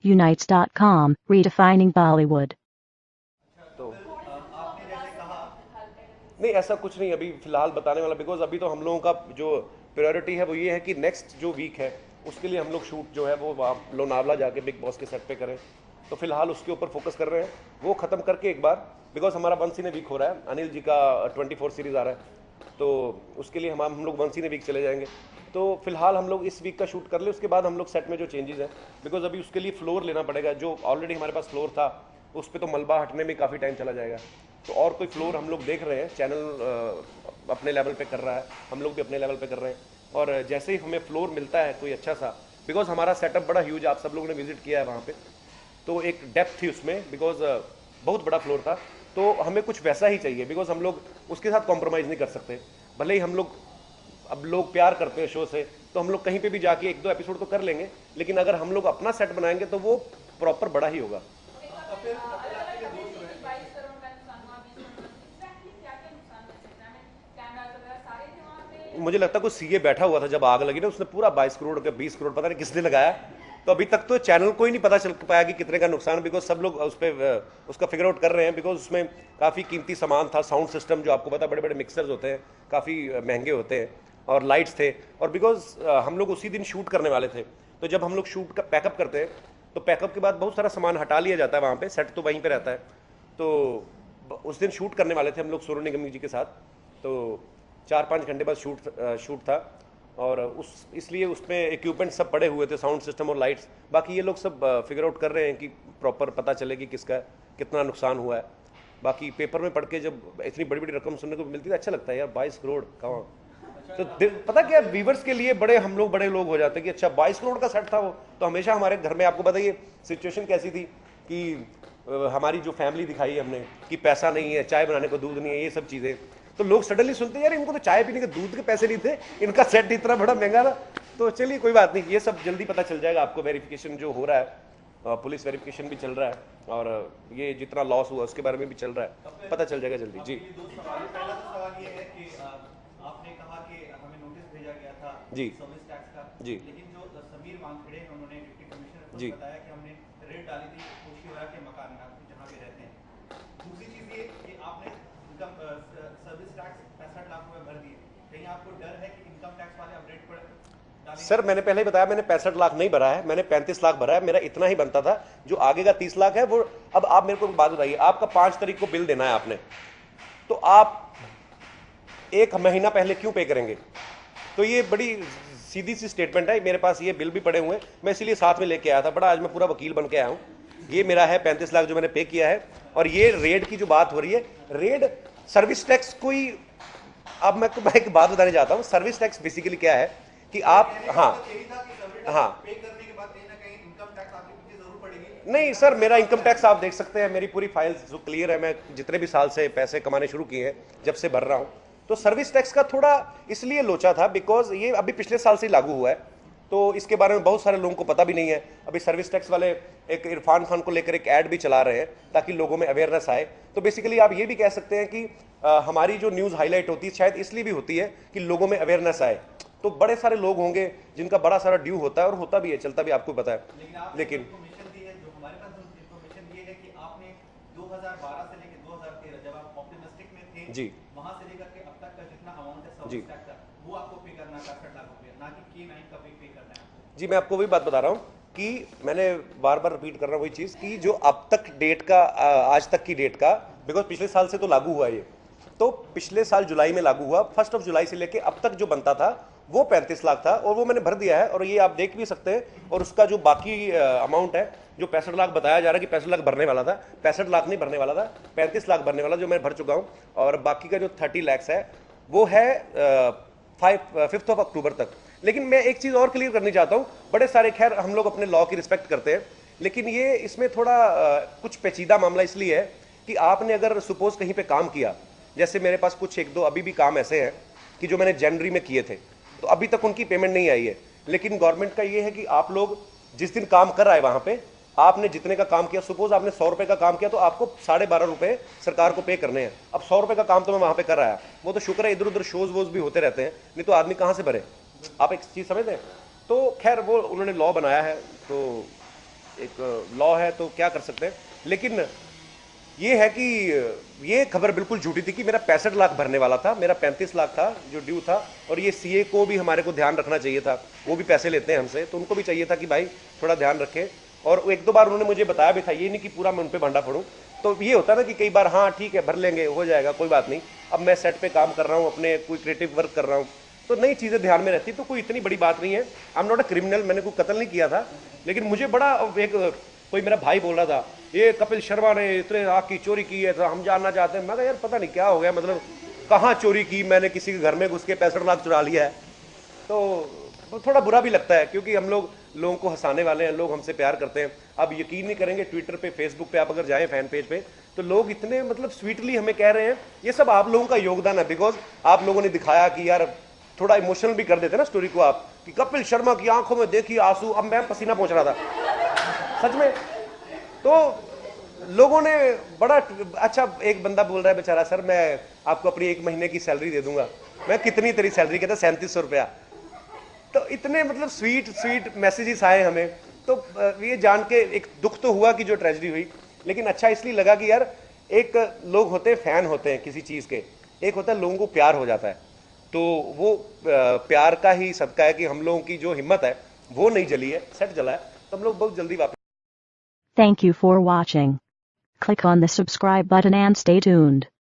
Unites.com, redefining Bollywood. तो नहीं, ऐसा कुछ नहीं अभी फिलहाल बताने वाला, बिकॉज अभी तो हम लोगों का जो प्रायोरिटी है वो ये है कि नेक्स्ट जो वीक है उसके लिए हम लोग शूट जो है वो वहाँ लोनावला जाके बिग बॉस के सेट पे करें। तो फिलहाल उसके ऊपर फोकस कर रहे हैं, वो ख़त्म करके एक बार, बिकॉज हमारा वंस इन ए वीक हो रहा है, अनिल जी का 24 सीरीज़ आ रहा है, तो उसके लिए हम लोग वंस इन ए वीक चले जाएंगे। तो फिलहाल हम लोग इस वीक का शूट कर ले, उसके बाद हम लोग सेट में जो चेंजेस हैं, बिकॉज अभी उसके लिए फ्लोर लेना पड़ेगा, जो ऑलरेडी हमारे पास फ्लोर था उस पर तो मलबा हटने में काफ़ी टाइम चला जाएगा। तो और कोई फ्लोर हम लोग देख रहे हैं, चैनल अपने लेवल पे कर रहा है, हम लोग भी अपने लेवल पे कर रहे हैं, और जैसे ही हमें फ्लोर मिलता है कोई अच्छा सा, बिकॉज हमारा सेटअप बड़ा ह्यूज, आप सब लोगों ने विजिट किया है वहाँ पे, तो एक डेप्थ थी उसमें, बिकॉज बहुत बड़ा फ्लोर था, तो हमें कुछ वैसा ही चाहिए, बिकॉज हम लोग उसके साथ कॉम्प्रोमाइज़ नहीं कर सकते। भले ही हम लोग, अब लोग प्यार करते हैं शो से, तो हम लोग कहीं पे भी जाके एक दो एपिसोड तो कर लेंगे, लेकिन अगर हम लोग अपना सेट बनाएंगे तो वो प्रॉपर बड़ा ही होगा। मुझे लगता है कोई सीए बैठा हुआ था जब आग लगी ना, उसने पूरा 22 करोड़ का 20 करोड़ पता नहीं किसने लगाया, तो अभी तक तो चैनल को ही नहीं पता चल पाया कि कितने का नुकसान, बिकॉज सब लोग उस पर उसका फिगर आउट कर रहे हैं, बिकॉज उसमें काफ़ी कीमती सामान था, साउंड सिस्टम जो आपको पता बड़े बड़े मिक्सर्स होते हैं, काफ़ी महंगे होते हैं, और लाइट्स थे, और बिकॉज हम लोग उसी दिन शूट करने वाले थे, तो जब हम लोग शूट का पैकअप करते हैं तो पैकअप के बाद बहुत सारा सामान हटा लिया जाता है वहाँ पे, सेट तो वहीं पे रहता है, तो उस दिन शूट करने वाले थे हम लोग सोनू निगम जी के साथ, तो 4-5 घंटे बाद शूट था, और उस इसलिए उसमें इक्विपमेंट सब पड़े हुए थे, साउंड सिस्टम और लाइट्स, बाकी ये लोग सब फिगर आउट कर रहे हैं कि प्रॉपर पता चले कि किसका कितना नुकसान हुआ है। बाकी पेपर में पढ़ के जब इतनी बड़ी बड़ी रकम सुनने को मिलती है अच्छा लगता है यार, 22 करोड़ कहाँ, तो पता क्या व्यूवर्स के लिए हम लोग बड़े लोग हो जाते हैं कि अच्छा 22 करोड़ का सेट था वो, तो हमेशा हमारे घर में, आपको बताइए सिचुएशन कैसी थी कि हमारी जो फैमिली दिखाई हमने कि पैसा नहीं है, चाय बनाने को दूध नहीं है, ये सब चीज़ें, तो लोग सडनली सुनते हैं यार इनको तो चाय पीने के दूध के पैसे नहीं थे, इनका सेट इतना बड़ा महंगा था। तो चलिए कोई बात नहीं, ये सब जल्दी पता चल जाएगा आपको, वेरिफिकेशन जो हो रहा है, पुलिस वेरिफिकेशन भी चल रहा है, और ये जितना लॉस हुआ उसके बारे में भी चल रहा है, पता चल जाएगा जल्दी। जी पहला तो सवाल ये है कि आपने कहा कि हमें नोटिस भेजा गया था जी सर्विस टैक्स का, जी लेकिन जो समीर वानखेड़े हैं उन्होंने डिप्टी कमिश्नर को जी बताया कि हमने रेड डाली थी कोशीवाड़ा के मकान में जहाँ पे रहते हैं। दूसरी चीज ये कि आपने इनकम सर्विस टैक्स 65 लाख रुपए भर दिए, कहीं आपको डर है कि इनकम टैक्स वाले अब रेड पर डालेंगे? सर मैंने पहले ही बताया, मैंने 65 लाख नहीं भरा है, मैंने 35 लाख भरा है, मेरा इतना ही बनता था, जो आगे का 30 लाख है वो, अब आप मेरे को एक बात बताइए, आपका 5 तारीख को बिल देना है आपने, तो आप एक महीना पहले क्यों पे करेंगे? तो ये बड़ी सीधी सी स्टेटमेंट है, मेरे पास ये बिल भी पड़े हुए हैं, मैं इसीलिए साथ में लेके आया था, बड़ा आज मैं पूरा वकील बन के आया हूँ। ये मेरा है 35 लाख जो मैंने पे किया है, और ये रेड की जो बात हो रही है, रेड सर्विस टैक्स कोई, अब मैं एक बात बताने जाता हूँ, सर्विस टैक्स बेसिकली क्या है कि आप, हाँ हाँ, पे करने के बाद कहीं ना कहीं इनकम टैक्स आपके पीछे जरूर पड़ेगी। नहीं सर, मेरा इनकम टैक्स आप देख सकते हैं, मेरी पूरी फाइल जो क्लियर है, मैं जितने भी साल से पैसे कमाने शुरू किए हैं जब से भर रहा हूँ, तो सर्विस टैक्स का थोड़ा इसलिए लोचा था बिकॉज ये अभी पिछले साल से ही लागू हुआ है, तो इसके बारे में बहुत सारे लोगों को पता भी नहीं है। अभी सर्विस टैक्स वाले एक इरफान खान को लेकर एक ऐड भी चला रहे हैं ताकि लोगों में अवेयरनेस आए, तो बेसिकली आप ये भी कह सकते हैं कि हमारी जो न्यूज़ हाईलाइट होती है शायद इसलिए भी होती है कि लोगों में अवेयरनेस आए, तो बड़े सारे लोग होंगे जिनका बड़ा सारा ड्यू होता है, और होता भी है, चलता भी, आपको पता है। लेकिन इन्फॉर्मेशन दी है, जो हमारे पास इन्फॉर्मेशन ये है कि आपने 2012 से लेकर 2013 जब आप ऑप्टिमिस्टिक में थे, जी वहां से लेकर के अब तक का जितना अमाउंट है जी सर्विस टैक्स का, वो आपको पे करना है 65 लाख रुपए, ना कि K9 का पे करना है आपको। जी, मैं आपको वही बात बता रहा हूँ कि मैंने बार बार रिपीट कर रहा हूँ वही चीज़ कि जो अब तक डेट का, आज तक की डेट का, बिकॉज पिछले साल से तो लागू हुआ ये, तो पिछले साल जुलाई में लागू हुआ, 1 जुलाई से लेके अब तक जो बनता था वो 35 लाख था, और वो मैंने भर दिया है, और ये आप देख भी सकते हैं, और उसका जो बाकी अमाउंट है, जो 65 लाख बताया जा रहा है कि 65 लाख भरने वाला था, 65 लाख नहीं भरने वाला था, 35 लाख भरने वाला, जो मैं भर चुका हूँ, और बाकी का जो 30 लैक्स है वो है 5 अक्टूबर तक। लेकिन मैं एक चीज़ और क्लियर करनी चाहता हूँ, बड़े सारे, खैर हम लोग अपने लॉ की रिस्पेक्ट करते हैं, लेकिन ये इसमें थोड़ा कुछ पेचीदा मामला इसलिए है कि आपने अगर सपोज कहीं पे काम किया, जैसे मेरे पास कुछ एक दो अभी भी काम ऐसे हैं कि जो मैंने जनवरी में किए थे, तो अभी तक उनकी पेमेंट नहीं आई है, लेकिन गवर्नमेंट का ये है कि आप लोग जिस दिन काम कर रहा है वहाँ पे, आपने जितने का काम किया, सपोज आपने 100 रुपए का काम किया, तो आपको 12.5 रुपए सरकार को पे करने हैं। अब 100 रुपए का काम तो मैं वहाँ पे कर रहा है, वो तो शुक्र है इधर उधर शोज वोज भी होते रहते हैं, नहीं तो आदमी कहाँ से भरे, आप एक चीज़ समझते हैं। तो खैर वो उन्होंने लॉ बनाया है, तो एक लॉ है तो क्या कर सकते हैं। लेकिन ये है कि ये खबर बिल्कुल झूठी थी कि मेरा 65 लाख भरने वाला था, मेरा 35 लाख था जो ड्यू था। और ये सीए को भी हमारे को ध्यान रखना चाहिए था, वो भी पैसे लेते हैं हमसे, तो उनको भी चाहिए था कि भाई थोड़ा ध्यान रखें। और एक दो बार उन्होंने मुझे बताया भी था, ये नहीं कि पूरा मैं उन पर भंडा फोड़ूं। तो ये होता ना कि कई बार हाँ ठीक है भर लेंगे, हो जाएगा, कोई बात नहीं। अब मैं सेट पे काम कर रहा हूँ, अपने कोई क्रिएटिव वर्क कर रहा हूँ, तो नई चीज़ें ध्यान में रहती, तो कोई इतनी बड़ी बात नहीं है। I am not a criminal, मैंने कोई कत्ल नहीं किया था। लेकिन मुझे बड़ा एक कोई मेरा भाई बोल रहा था ये कपिल शर्मा ने इतने आग की चोरी की है तो हम जानना चाहते हैं। मैं कहा यार पता नहीं क्या हो गया, मतलब कहाँ चोरी की, मैंने किसी के घर में घुस के 65 लाख चुरा लिया है। तो थोड़ा बुरा भी लगता है क्योंकि हम लोग लोगों को हंसाने वाले हैं, लोग हमसे प्यार करते हैं। आप यकीन नहीं करेंगे, ट्विटर पे फेसबुक पे आप अगर जाएं फैन पेज पे, तो लोग इतने मतलब स्वीटली हमें कह रहे हैं। ये सब आप लोगों का योगदान है, बिकॉज आप लोगों ने दिखाया कि यार थोड़ा इमोशनल भी कर देते ना स्टोरी को आप, कि कपिल शर्मा की आंखों में देखिए आंसू। अब मैं पसीना पहुंच रहा था सच में। तो लोगों ने बड़ा अच्छा, एक बंदा बोल रहा है बेचारा, सर मैं आपको अपनी 1 महीने की सैलरी दे दूंगा। मैं कितनी तेरी सैलरी, कहता 3700 रुपया। तो इतने मतलब स्वीट स्वीट मैसेजेस आए हमें। तो ये जान के एक दुख तो हुआ कि जो ट्रेजेडी हुई, लेकिन अच्छा इसलिए लगा कि यार एक लोग होते हैं, फैन होते हैं किसी चीज़ के, एक होता है लोगों को प्यार हो जाता है। तो वो प्यार का ही सदका है कि हम लोगों की जो हिम्मत है वो नहीं जली है, सेट जला है, तो हम लोग बहुत जल्दी वापस। Thank you for watching. Click on the subscribe button and stay tuned.